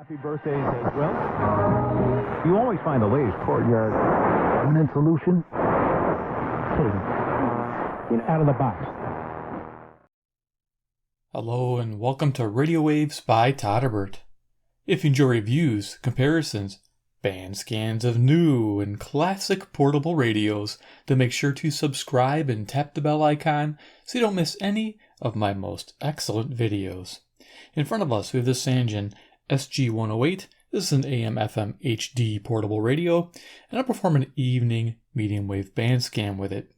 Happy birthdays as well. You always find the latest courtyard permanent solution. Out of the box. Hello and welcome to Radio Waves by Todderbert. If you enjoy reviews, comparisons, band scans of new and classic portable radios, then make sure to subscribe and tap the bell icon so you don't miss any of my most excellent videos. In front of us we have the Sangean SG-108. This is an AM/FM HD portable radio, and I'll perform an evening medium wave band scan with it.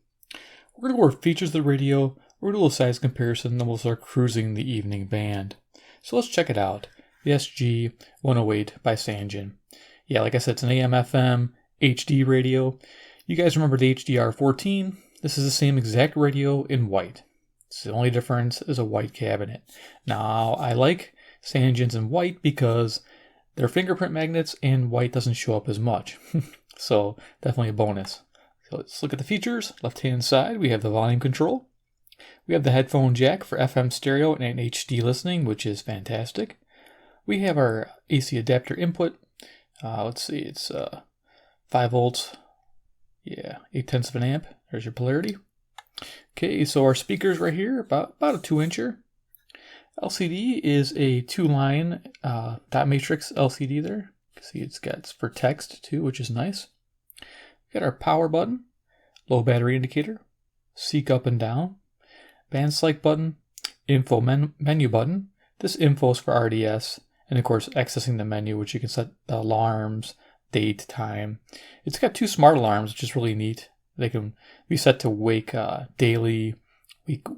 We're going to go over features of the radio, we're going to do a little size comparison, then we'll start cruising the evening band. So let's check it out. The SG-108 by Sangean. Yeah, like I said, it's an AM/FM HD radio. You guys remember the HDR14? This is the same exact radio in white. It's the only difference is a white cabinet. Now, I like Sangeans in white because they're fingerprint magnets and white doesn't show up as much. So definitely a bonus. So let's look at the features. Left hand side, we have the volume control. We have the headphone jack for FM stereo and HD listening, which is fantastic. We have our AC adapter input. Let's see, it's 5 volts. Yeah, 8/10 of an amp. There's your polarity. Okay, so our speakers right here, about a 2-incher. LCD is a 2-line dot matrix LCD there. See, it's for text too, which is nice. We got our power button, low battery indicator, seek up and down, band select button, info menu button. This info is for RDS, and of course accessing the menu, which you can set alarms, date, time. It's got 2 smart alarms, which is really neat. They can be set to wake daily,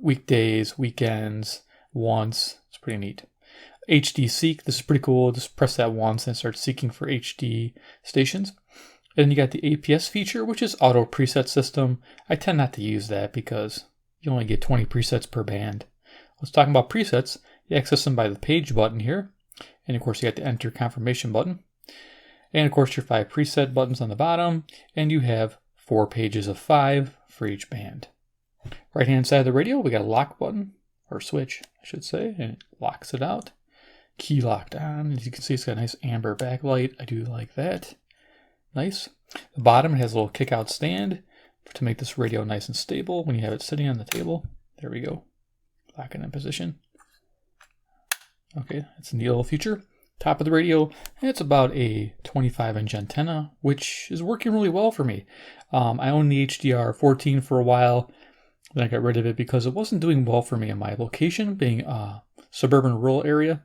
weekdays, weekends, once. It's pretty neat. HD seek, this is pretty cool. Just press that once and start seeking for HD stations. And then you got the APS feature, which is auto preset system. I tend not to use that because you only get 20 presets per band. Let's talk about presets. You access them by the page button here. And of course you got the enter confirmation button. And of course your 5 preset buttons on the bottom. And you have 4 pages of 5 for each band. Right hand side of the radio, we got a lock button, or switch, I should say, and it locks it out. Key locked on. As you can see, it's got a nice amber backlight. I do like that. Nice. The bottom, it has a little kick out stand to make this radio nice and stable when you have it sitting on the table. There we go. Lock it in position. Okay, that's a neat little feature. Top of the radio, it's about a 25-inch antenna, which is working really well for me. I owned the HDR14 for a while, then I got rid of it because it wasn't doing well for me in my location, being a suburban rural area.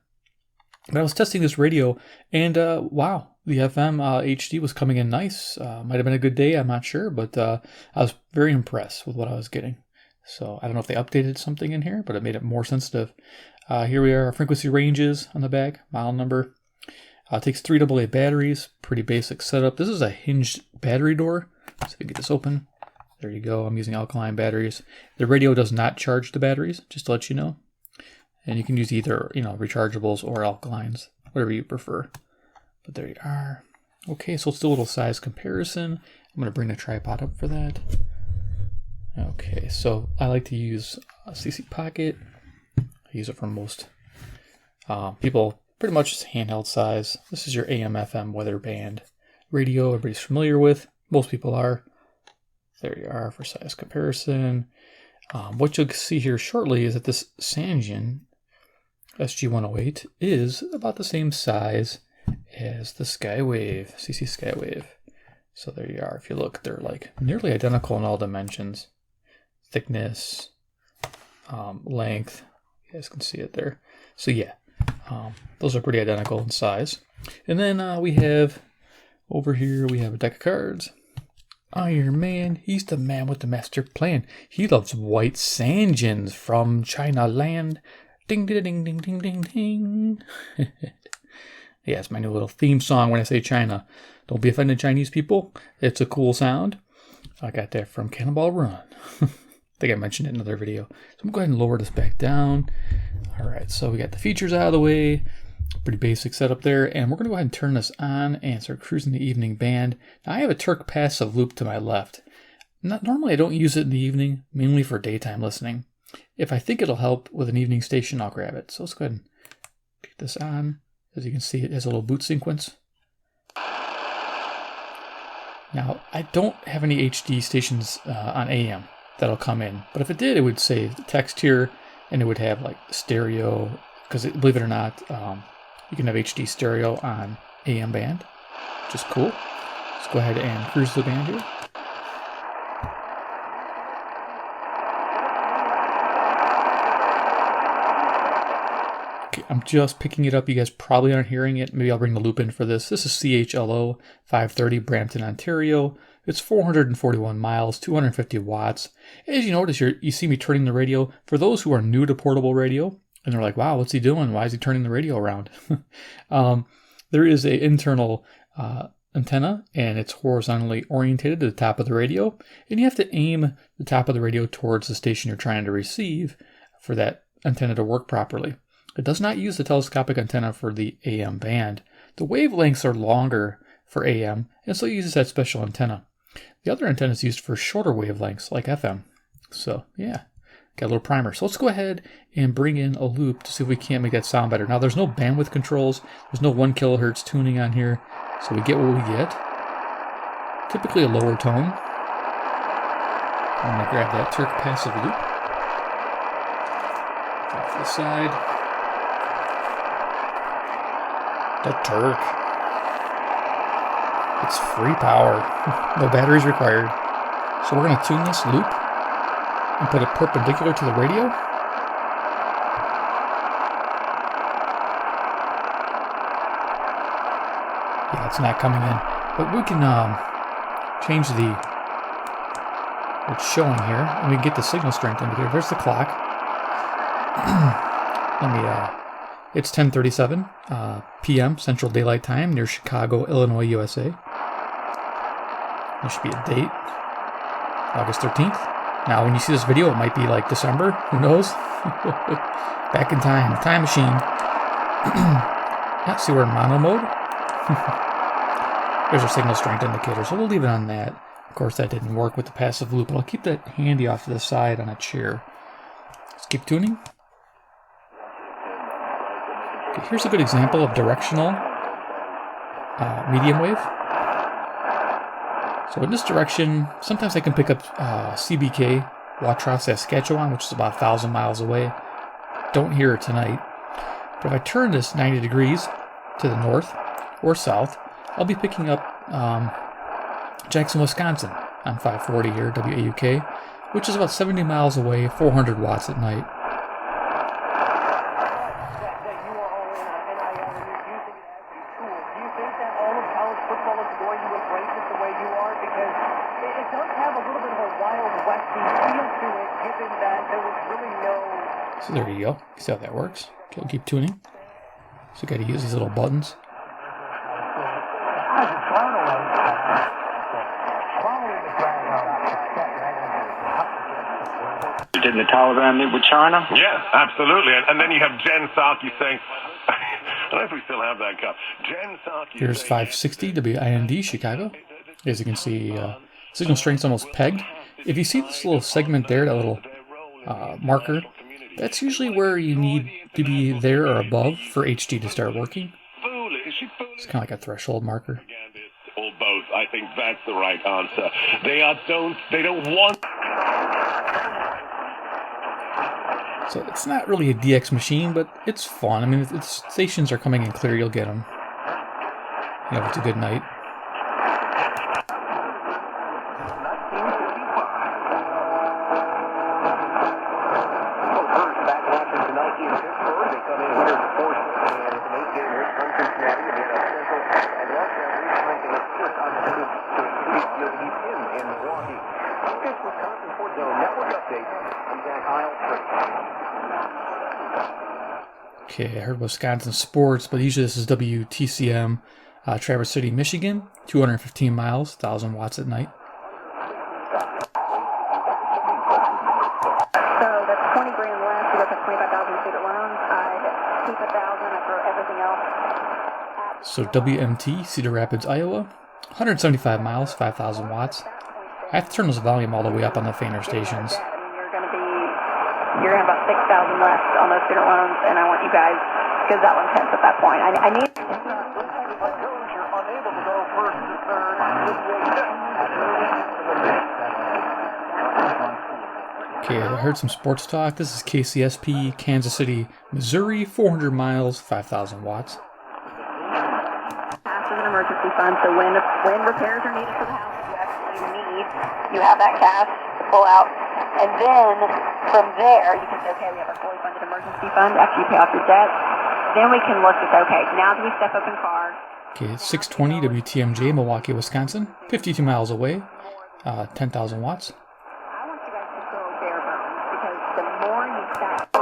But I was testing this radio, and wow, the FM HD was coming in nice. Might have been a good day, I'm not sure, but I was very impressed with what I was getting. So I don't know if they updated something in here, but it made it more sensitive. Here we are, frequency ranges on the back, model number. It takes 3 AA batteries, pretty basic setup. This is a hinged battery door. So if you get this open, there you go. I'm using alkaline batteries. The radio does not charge the batteries, just to let you know. And you can use either, rechargeables or alkalines, whatever you prefer. But there you are. Okay, so let's do a little size comparison. I'm going to bring the tripod up for that. Okay, so I like to use a CC Pocket. I use it for most people, pretty much just handheld size. This is your AM/FM weather band radio everybody's familiar with. Most people are. There you are for size comparison. What you'll see here shortly is that this Sangean SG-108 is about the same size as the Skywave, CC Skywave. So there you are. If you look, they're like nearly identical in all dimensions. Thickness, length, you guys can see it there. So yeah, those are pretty identical in size. And then we have, over here, we have a deck of cards. Iron Man, he's the man with the master plan. He loves white Sangeans from China land. Ding, ding, ding, ding, ding, ding, ding. Yeah, it's my new little theme song when I say China. Don't be offended, Chinese people. It's a cool sound. I got that from Cannonball Run. I think I mentioned it in another video. So I'm going to go ahead and lower this back down. All right, so we got the features out of the way. Pretty basic setup there. And we're going to go ahead and turn this on and start cruising the evening band. Now I have a Turk passive loop to my left. Normally I don't use it in the evening, mainly for daytime listening. If I think it'll help with an evening station, I'll grab it. So let's go ahead and get this on. As you can see, it has a little boot sequence. Now, I don't have any HD stations on AM that'll come in, but if it did, it would say text here, and it would have like stereo, because believe it or not, you can have HD stereo on AM band, which is cool. Let's go ahead and cruise the band here. Okay, I'm just picking it up. You guys probably aren't hearing it. Maybe I'll bring the loop in for this. This is CHLO 530 Brampton, Ontario. It's 441 miles, 250 watts. As you notice, you see me turning the radio. For those who are new to portable radio, and they're like, wow, what's he doing? Why is he turning the radio around? There is an internal antenna, and it's horizontally orientated to the top of the radio. And you have to aim the top of the radio towards the station you're trying to receive for that antenna to work properly. It does not use the telescopic antenna for the AM band. The wavelengths are longer for AM, and so it uses that special antenna. The other antenna is used for shorter wavelengths, like FM. So, yeah, got a little primer. So let's go ahead and bring in a loop to see if we can't make that sound better. Now, there's no bandwidth controls. There's no 1 kilohertz tuning on here, so we get what we get. Typically a lower tone. I'm going to grab that Turk passive loop. Off to the side. The Turk. It's free power. No batteries required. So we're going to tune this loop and put it perpendicular to the radio. Yeah, it's not coming in. But we can change what's showing here, and we can get the signal strength indicator. There's the clock. Let me it's 10:37 p.m. Central Daylight Time near Chicago, Illinois, USA. There should be a date, August 13th. Now, when you see this video, it might be like December. Who knows? Back in time. Time machine. Yeah, see, we're in mono mode. There's our signal strength indicator, so we'll leave it on that. Of course, that didn't work with the passive loop, but I'll keep that handy off to the side on a chair. Let's keep tuning. Okay, here's a good example of directional medium wave. So in this direction, sometimes I can pick up CBK, Watrous, Saskatchewan, which is about 1,000 miles away. Don't hear it tonight. But if I turn this 90 degrees to the north or south, I'll be picking up Jackson, Wisconsin on 540 here, WAUK, which is about 70 miles away, 400 watts at night. So there you go. See how that works. Okay, we'll keep tuning. So got to use these little buttons. Did the Taliban meet with China? Yeah, absolutely. And then you have Jen Psaki saying, I don't know if we still have that cup. Jen Psaki. Here's 560 WIND Chicago. As you can see, signal strength's almost pegged. If you see this little segment there, that little marker, that's usually where you need to be there or above for HD to start working. It's kind of like a threshold marker. Or both. I think that's the right answer. They don't want. So it's not really a DX machine, but it's fun. I mean, if stations are coming in clear, you'll get them. You know, if it's a good night. Okay, I heard Wisconsin sports, but usually this is WTCM, Traverse City, Michigan, 215 miles, 1,000 watts at night. So that's 20 grand less. You got the 25,000 student loans. I keep 1,000. I throw everything else. So WMT, Cedar Rapids, Iowa, 175 miles, 5,000 watts. I have to turn this volume all the way up on the fainter stations. You're going to have about 6,000 left on those student loans, and I want you guys because that one's tense at that point. I need... Okay, I heard some sports talk. This is KCSP, Kansas City, Missouri, 400 miles, 5,000 watts. Cash is an emergency fund, so when repairs are needed for the house, you actually need, you have that cash to pull out. And then, from there, you can say, okay, we have our fully funded emergency fund after you pay off your debt. Then we can look to say, okay, now do we step up in car? Okay, it's 620 WTMJ, Milwaukee, Wisconsin, 52 miles away, 10,000 watts. I want you guys to go bare bones, because the more you stack...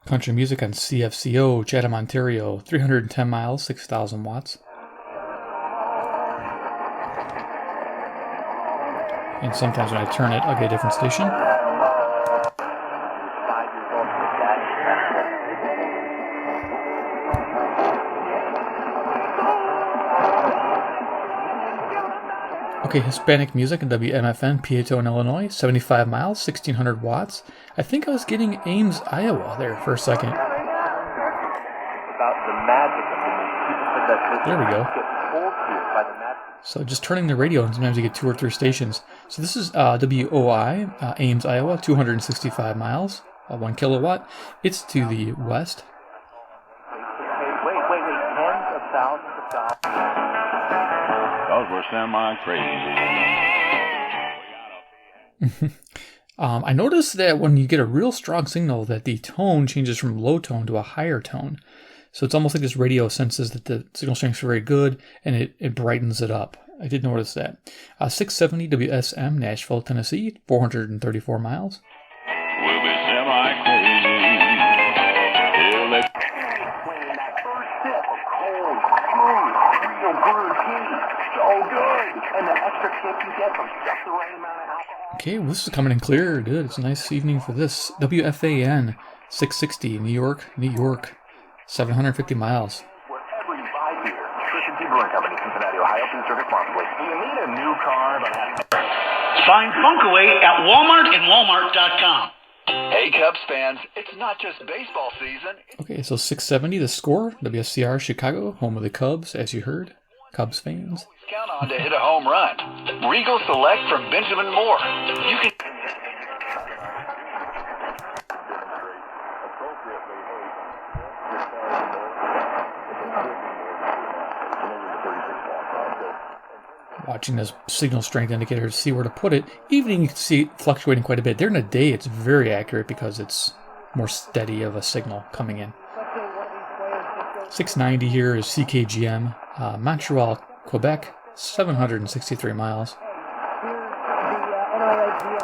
Country music on CFCO, Chatham, Ontario, 310 miles, 6,000 watts. And sometimes when I turn it, I'll get a different station. Okay, Hispanic music in WMFN, Peatone, Illinois, 75 miles, 1,600 watts. I think I was getting Ames, Iowa there for a second. There we go. So just turning the radio, and sometimes you get 2 or 3 stations. So this is WOI, Ames, Iowa, 265 miles, 1 kilowatt. It's to the west. Wait, tens of thousands of dollars. Those were semi-crazy. I noticed that when you get a real strong signal that the tone changes from low tone to a higher tone. So it's almost like this radio senses that the signal strength is very good and it brightens it up. I did notice that. 670 WSM, Nashville, Tennessee, 434 miles. We'll be semi-crazy. Okay, well, this is coming in clear. Good. It's a nice evening for this. WFAN 660, New York, 750 miles. Wherever you buy beer, Christian Brewing Company, Cincinnati, Ohio, please drink responsibly. Do you need a new car? Find Funkaway at Walmart and Walmart.com. Hey Cubs fans, it's not just baseball season. Okay, so 670, the score. WSCR Chicago, home of the Cubs, as you heard. Cubs fans. Count on to hit a home run. Regal Select from Benjamin Moore. You can... Watching this signal strength indicator to see where to put it. Evening, you can see it fluctuating quite a bit. During the day, it's very accurate because it's more steady of a signal coming in. 690 here is CKGM, Montreal, Quebec, 763 miles.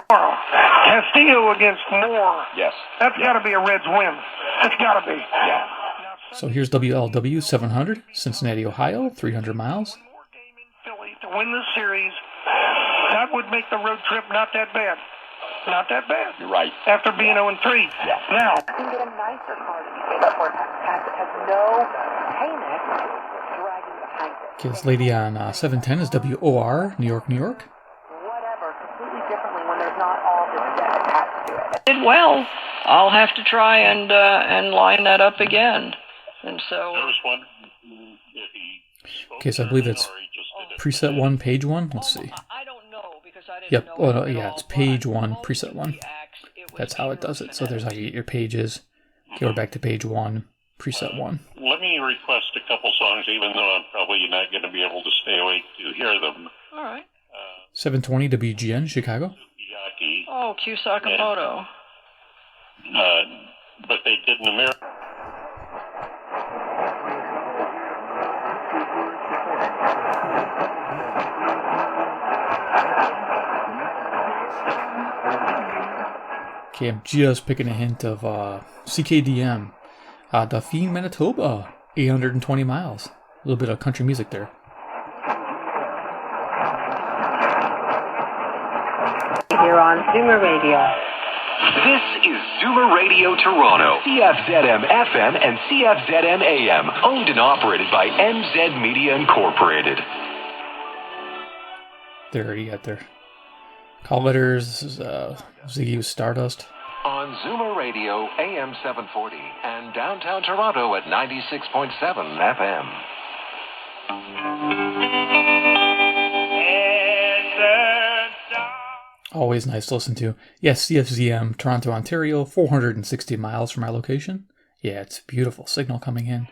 Castillo against Moore. Yes. That's got to be a Reds win. That's got to be. Yeah. So here's WLW 700, Cincinnati, Ohio, 300 miles. To win this series, that would make the road trip not that bad. Not that bad. You're right. After being 0-3. Yeah. Now. You can get a nicer car that you gave up for it has no payment dragging behind it. Okay, this lady on 710 is WOR, New York, Whatever, completely differently when there's not all this debt attached to it. Did well. I'll have to try and line that up again. And so. Okay, so I believe that's preset 1, page 1. Let's see. I don't know because I didn't Yep. know. Oh, no, yeah, it's page 1, preset 1. That's how it does it. So there's how you get your pages. Okay, we're back to page 1, preset 1. Let me request a couple songs, even though I'm probably not going to be able to stay awake to hear them. All right. 720 WGN, Chicago. Oh, Q Sakamoto. But they did an American. Okay, I'm just picking a hint of CKDM. Dauphin, Manitoba, 820 miles. A little bit of country music there. Here on Zoomer Radio. This is Zoomer Radio Toronto, CFZM FM and CFZM AM, owned and operated by MZ Media Incorporated. There, you got there. Call letters. This is Ziggy with Stardust. On Zoomer Radio, AM 740, and downtown Toronto at 96.7 FM. Always nice to listen to. Yes, CFZM, Toronto, Ontario, 460 miles from our location. Yeah, it's a beautiful signal coming in.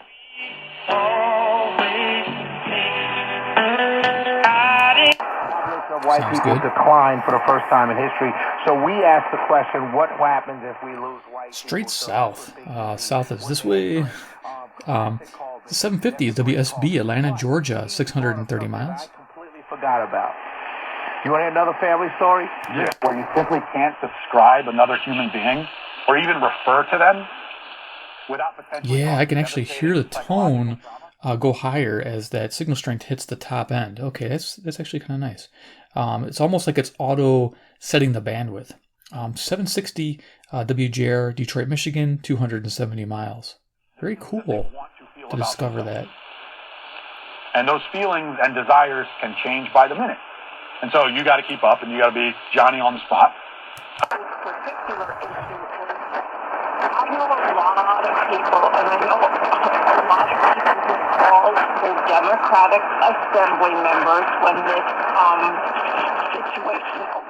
White people decline for the first time in history. So we ask the question, what happens if we lose white Straight south. South is this way. 750 is WSB, Atlanta, Georgia, 630 miles. Completely forgot about. You want to hear another family story? Yeah. Where you simply can't describe another human being or even refer to them without potentially... Yeah, I can actually hear the tone go higher as that signal strength hits the top end. Okay, that's actually kind of nice. It's almost like it's auto setting the bandwidth. 760 WGR, Detroit, Michigan, 270 miles. Very cool to discover that. And those feelings and desires can change by the minute. And so you got to keep up and you got to be Johnny on the spot. I know a lot of people, and I know a lot of people who called their Democratic Assembly members when this situation arose.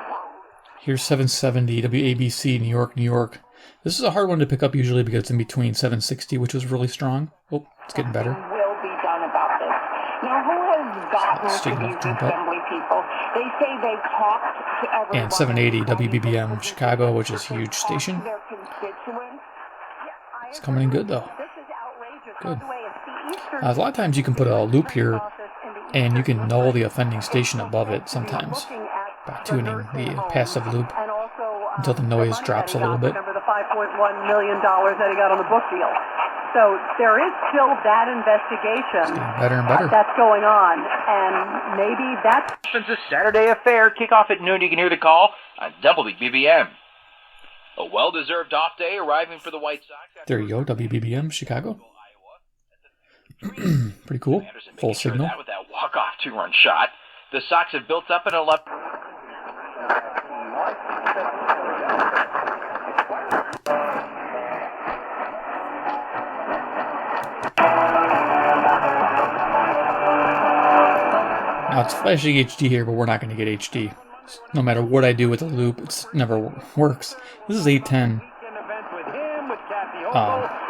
Here's 770 WABC, New York, New York. This is a hard one to pick up usually because it's in between 760, which was really strong. Oh, it's getting better. Will be done about this. Now, who has gotten to these assembly people? They say they've talked to everyone. And 780 WBBM, Chicago, which is a huge station. It's coming in good though. Good. A lot of times you can put a loop here and you can null the offending station above it sometimes by tuning the passive loop until the noise drops a little bit. The $5.1 million that he got on the book deal. So there is still that investigation. It's getting better and better. That's going on, and maybe that's... It's a Saturday affair. Kickoff at noon. You can hear the call on WBBM. A well-deserved off day arriving for the White Sox. There you go, WBBM, Chicago. Pretty cool. Full signal. With that walk-off two-run shot, the Sox have built up an 11. Now it's flashing HD here, but we're not going to get HD. No matter what I do with the loop, it never works. This is 810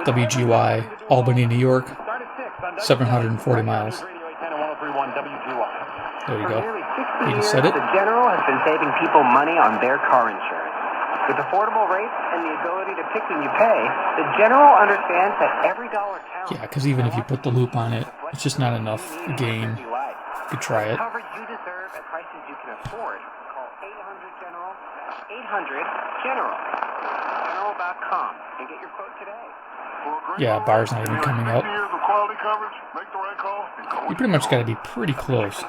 WGY, Albany, New York, 740 miles. There you go. You just said it. The General has been saving people money on their car insurance. With affordable rates and the ability to pick when you pay, the General understands that every dollar counts. Yeah, because even if you put the loop on it, it's just not enough gain. You could try it. Coverage you deserve at prices you can afford. Call 800-GENERAL, 800-GENERAL, general.com, and get your quote today. Yeah, bar's not even coming up. You pretty much got to be pretty close.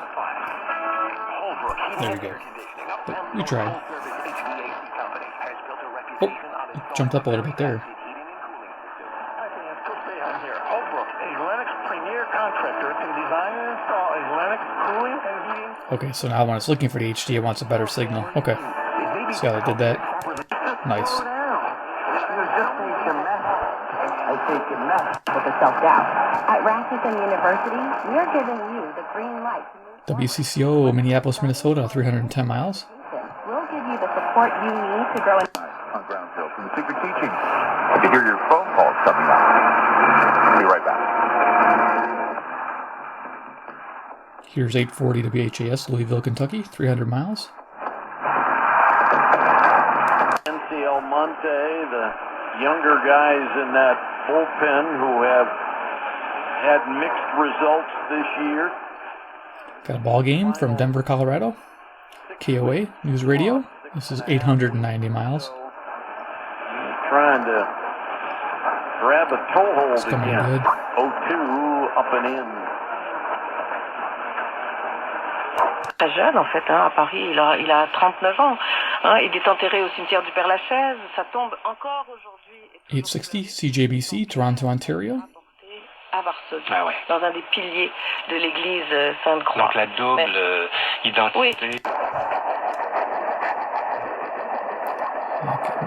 There you go. But you tried. Oh, it jumped up a little bit there. Okay, so now when it's looking for the HD, it wants a better signal. Okay. See how they did that? Nice. With the self-doubt. At Rasmussen University, we are giving you the green light. WCCO, Minneapolis, Minnesota, 310 miles. We'll give you the support you need to grow in... On ground zero from the secret teaching. To hear your phone calls coming up. We'll be right back. Here's 840 WHAS, Louisville, Kentucky, 300 miles. NCL Monte, the younger guys in that bullpen who have had mixed results this year. Got a ball game from Denver, Colorado. KOA News Radio. This is 890 miles. Trying to grab a toehold it's coming again. Good. 0-2 up and in. Très jeune en fait, à Paris, il a 39 ans. Il est enterré au cimetière du Père-Lachaise. Ça tombe encore aujourd'hui. 860 CJBC, Toronto, Ontario. À Varsovie, dans un des piliers de l'église Sainte-Croix. Donc la double identité. Oui.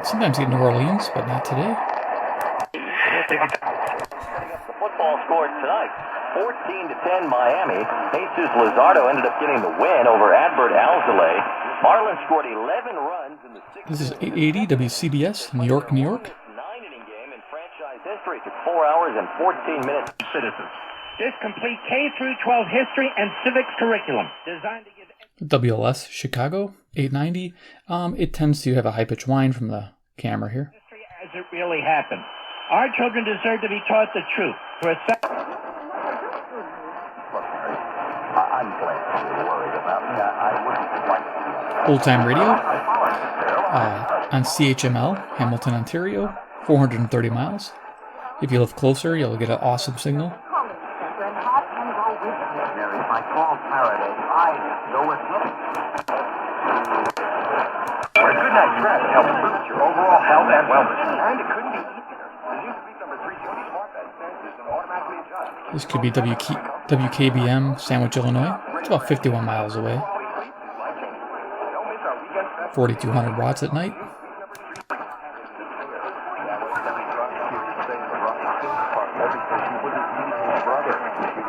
sometimes get New Orleans, but not today. The football scored tonight. 14-10 Miami. Jesus Luzardo ended up getting the win over Adbert Alzolay. Marlins scored 11 runs in the 6th. This is 880 WCBS, New York, New York. 9-inning game in franchise history. Took 4 hours and 14 minutes. Citizens. This complete K through 12 history and civics curriculum designed to give WLS Chicago 890. It tends to have a high pitch whine from the camera here. history as it really happened. Our children deserve to be taught the truth. For a I'm glad you're worried about me. I wouldn't like to. Old Time Radio on CHML, Hamilton, Ontario, 430 miles. If you live closer, you'll get an awesome signal. If I call Faraday, I go with him. A good night's rest helps boost your overall health and wellness. And it couldn't be easier. The new Sleep Number 360 Smart Bed senses and automatically adjusts. This could be WKBM, Sandwich, Illinois. It's about 51 miles away. 4,200 watts at night.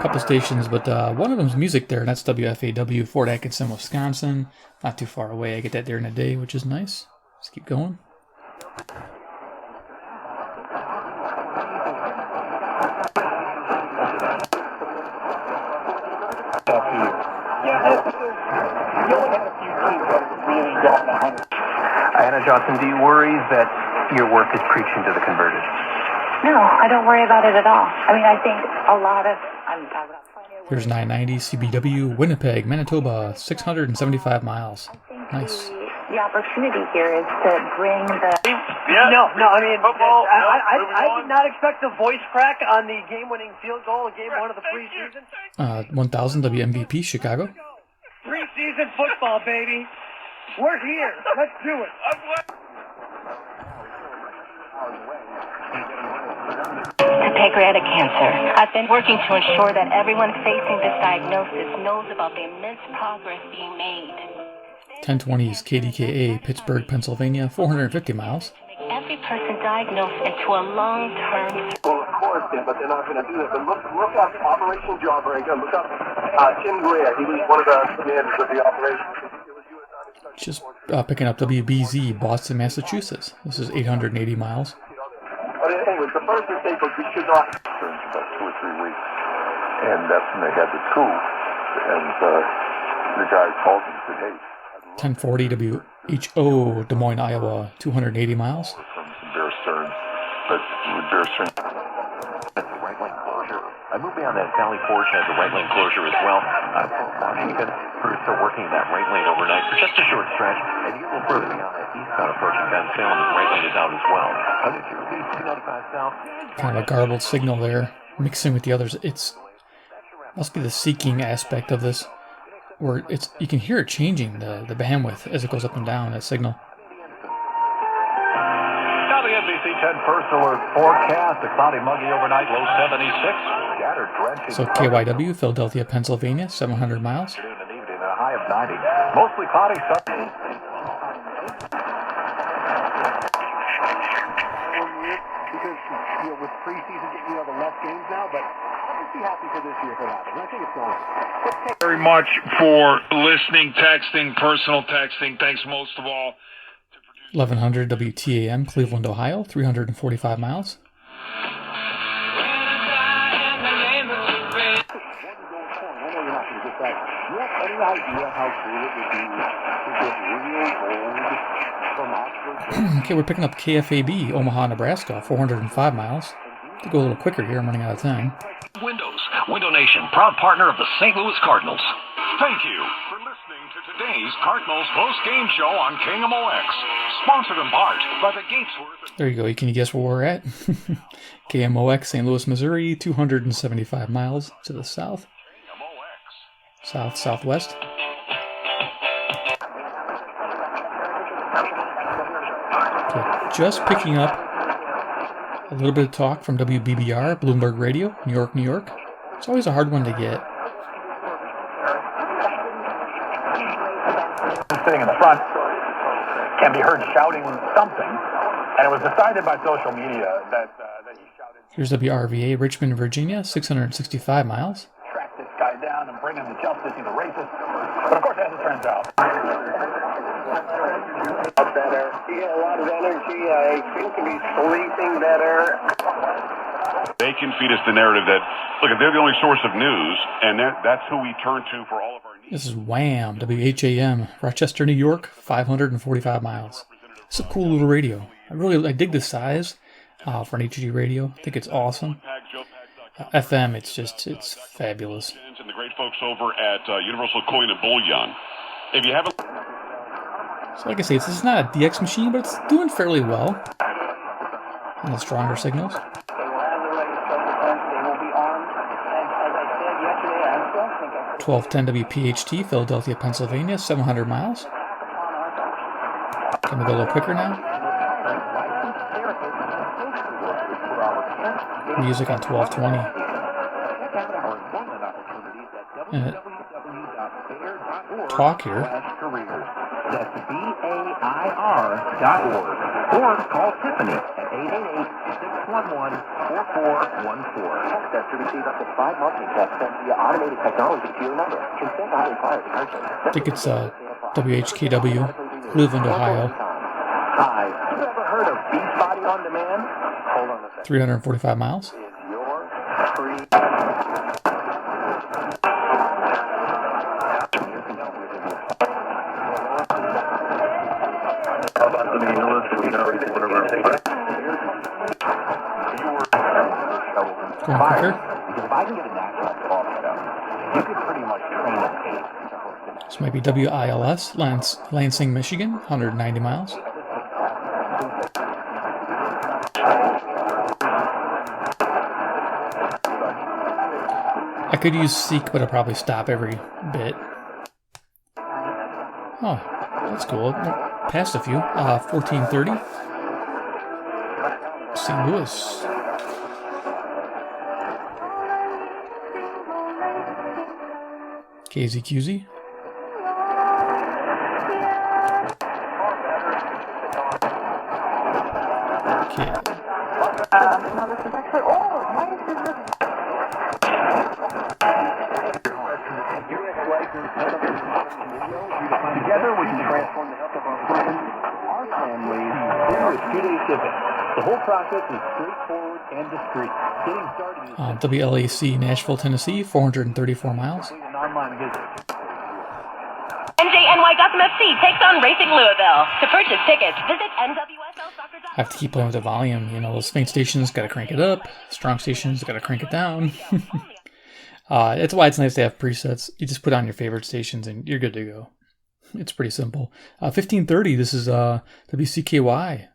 Couple stations, but one of them's music there, and that's WFAW, Fort Atkinson, Wisconsin. Not too far away. I get that during the day, which is nice. Let's keep going. Anna Johnson, do you worry that your work is preaching to the converted? No, I don't worry about it at all. I mean, I think a lot of... Here's 990 CBW, Winnipeg, Manitoba, 675 miles. Nice. The opportunity here is to bring the... No, I mean, I did not expect the voice crack on the game-winning field goal in game one of the preseason. 1000 WMVP, Chicago. Preseason football, baby. We're here. Let's do it. Pancreatic cancer. I've been working to ensure that everyone facing this diagnosis knows about the immense progress being made. 1020 is KDKA, Pittsburgh, Pennsylvania, 450 miles. Every person diagnosed into a long-term... Well, of course, but they're not going to do that. But look up Operation Jawbreaker. Look up Tim Greer. He was one of the commanders of the operation. Just picking up WBZ, Boston, Massachusetts. This is 880 miles. But anyway, the first mistake was we should not... For about 2 or 3 weeks. And that's when they had the coup. And the guy called me and said, hey... 1040 WHO, Des Moines, Iowa, 280 miles. From Bear Stearns. But with Bear Stearns... That's the right lane closure. I moved beyond that. Valley Forge has a right lane closure as well. Washington, crews still working in that right lane overnight for just a short stretch. And you a little further beyond that eastbound approaching Ben Salem, the right lane is out as well. If you repeat 295 south. Kind of a garbled signal there, mixing with the others. It's must be the seeking aspect of this, where you can hear it changing the bandwidth as it goes up and down. That signal. Now the NBC 10 First Alert forecast: a cloudy, muggy overnight, low 76. Scattered drenching. So KYW, Philadelphia, Pennsylvania, 700 miles. And evening, a high of 90. Mostly cloudy. Because with preseason, the less games now, but I'd be happy for this year for that. And I think it's going. Very much for listening, texting, personal texting. Thanks most of all. 1100 WTAM, Cleveland, Ohio, 345 miles. Okay, we're picking up KFAB, Omaha, Nebraska, 405 miles. To go a little quicker here, I'm running out of time. Windows, Window Nation, proud partner of the St. Louis Cardinals. Thank you for listening to today's Cardinals post-game show on KMOX, sponsored in part by the Gatesworth. There you go. Can you guess where we're at? KMOX, St. Louis, Missouri, 275 miles to the south. Southwest. Okay, just picking up a little bit of talk from WBBR, Bloomberg Radio, New York, New York. It's always a hard one to get. Sitting in the front can be heard shouting something. And it was decided by social media that he shouted, Here's WRVA, Richmond, Virginia, 665 miles. track this guy down and bring him to justice, he's a racist. But of course, as it turns out. Better. You get a lot of energy. I seem to be sleeping better. They can feed us the narrative that, look, they're the only source of news, and that's who we turn to for all of our needs. This is Wham, WHAM, Rochester, New York, 545 miles. It's a cool little radio. I dig the size for an HD radio. I think it's awesome. FM, it's fabulous. And the great folks over at Universal Coin and Bullion. If you haven't... So like I say, this is not a DX machine, but it's doing fairly well on the stronger signals. 1210 WPHT, Philadelphia, Pennsylvania, 700 miles. Can we go a little quicker now? Music on 1220. Talk here. That's BAIR.org. Or call Tiffany at 888-611-4414. Access to receive up to 5 marketing texts sent via automated technology to your number. Consent not required to purchase. I think it's WHKW, Cleveland, Ohio. Hi, you ever heard of Beachbody on Demand? Hold on a second. 345 miles. Your free... Going quicker. Because if I can get a national talk show, you could pretty much train a pig to host an This might be WILS, Lansing, Michigan, 190 miles. I could use Seek, but I'll probably stop every bit. Oh, that's cool. Passed a few. 1430. St. Louis. KZQZ. Okay. Together we can transform the health of our friends, our families, with 2-day shipping. The whole process is straightforward and discreet. Getting started is WLAC, Nashville, Tennessee, 434 miles. an online visit. NJNY Gotham FC takes on Racing Louisville. To purchase tickets, visit NWSLsoccer.com. I have to keep playing with the volume. You know, those faint stations, gotta crank it up. Strong stations, gotta crank it down. That's why it's nice to have presets. You just put on your favorite stations and you're good to go. It's pretty simple. 1530, this is WCKY.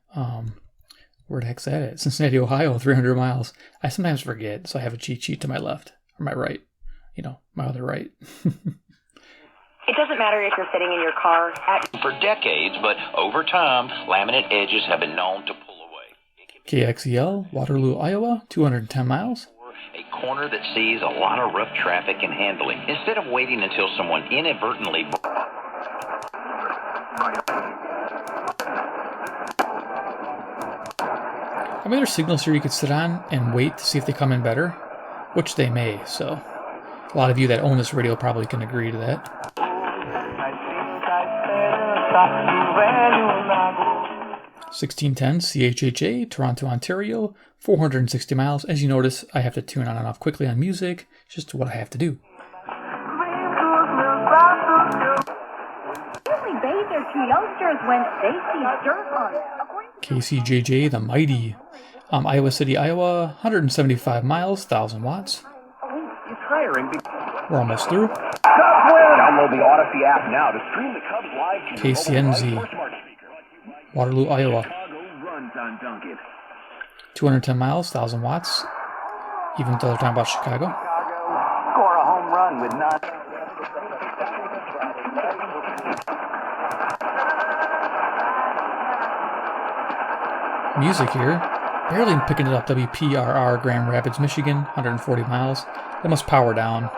Where the heck's that at? Cincinnati, Ohio, 300 miles. I sometimes forget, so I have a cheat sheet to my left, or my right. You know, my other right. It doesn't matter if you're sitting in your car For decades, but over time, laminate edges have been known to pull away. KXEL, Waterloo, Iowa, 210 miles. A corner that sees a lot of rough traffic and handling, instead of waiting until someone inadvertently... I mean, there's signals here you could sit on and wait to see if they come in better, which they may, so a lot of you that own this radio probably can agree to that. 1610 CHHA, Toronto, Ontario, 460 miles. As you notice, I have to tune on and off quickly on music. It's just what I have to do. Usually bathe their two youngsters when they see dirt on them. KCJJ, the mighty. Iowa City, Iowa, 175 miles, 1,000 watts. It's hiring. We're almost through. Download the Odyssey app now to stream the Cubs live to your KCNZ, Waterloo, Iowa. 210 miles, 1,000 watts. Even though they're talking about Chicago. Score a home run with none. Music here. Barely picking it up. WPRR, Grand Rapids, Michigan, 140 miles. They must power down.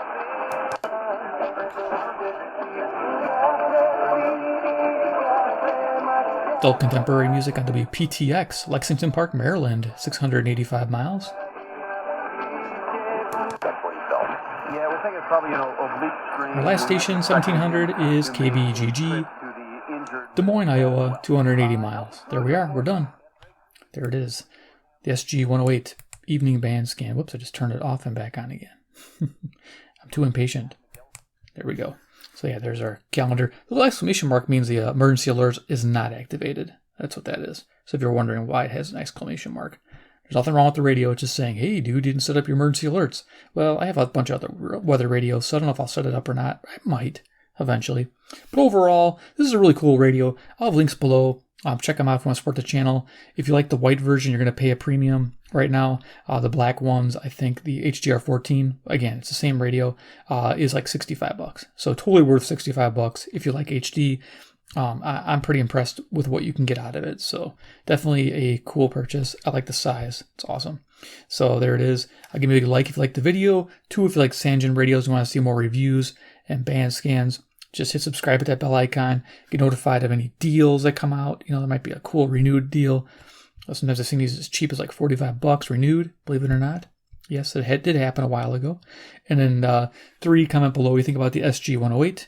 adult contemporary music on WPTX, Lexington Park, Maryland, 685 miles. Yeah, we think it's probably, oblique strain. Our last station, 1700, is KBGG, Des Moines, Iowa, 280 miles. There we are. We're done. There it is. The SG-108 evening band scan. Whoops, I just turned it off and back on again. I'm too impatient. There we go. So yeah, there's our calendar. The little exclamation mark means the emergency alert is not activated. That's what that is. So if you're wondering why it has an exclamation mark, there's nothing wrong with the radio. It's just saying, hey, dude, you didn't set up your emergency alerts. Well, I have a bunch of other weather radios, so I don't know if I'll set it up or not. I might, eventually. But overall, this is a really cool radio. I'll have links below. Check them out if you want to support the channel. If you like the white version, you're going to pay a premium right now. The black ones, I think the HDR14, again, it's the same radio, is like $65. So totally worth $65 if you like HD. I'm pretty impressed with what you can get out of it. So definitely a cool purchase. I like the size. It's awesome. So there it is. I'll give you a like if you like the video. 2, if you like Sangean radios and want to see more reviews and band scans. Just hit subscribe at that bell icon. Get notified of any deals that come out. There might be a cool renewed deal. Sometimes I've seen these as cheap as like $45 renewed, believe it or not. Yes, it did happen a while ago. And then 3, comment below what you think about the SG-108.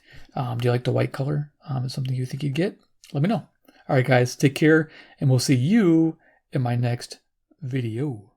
Do you like the white color? Is something you think you'd get? Let me know. All right, guys, take care, and we'll see you in my next video.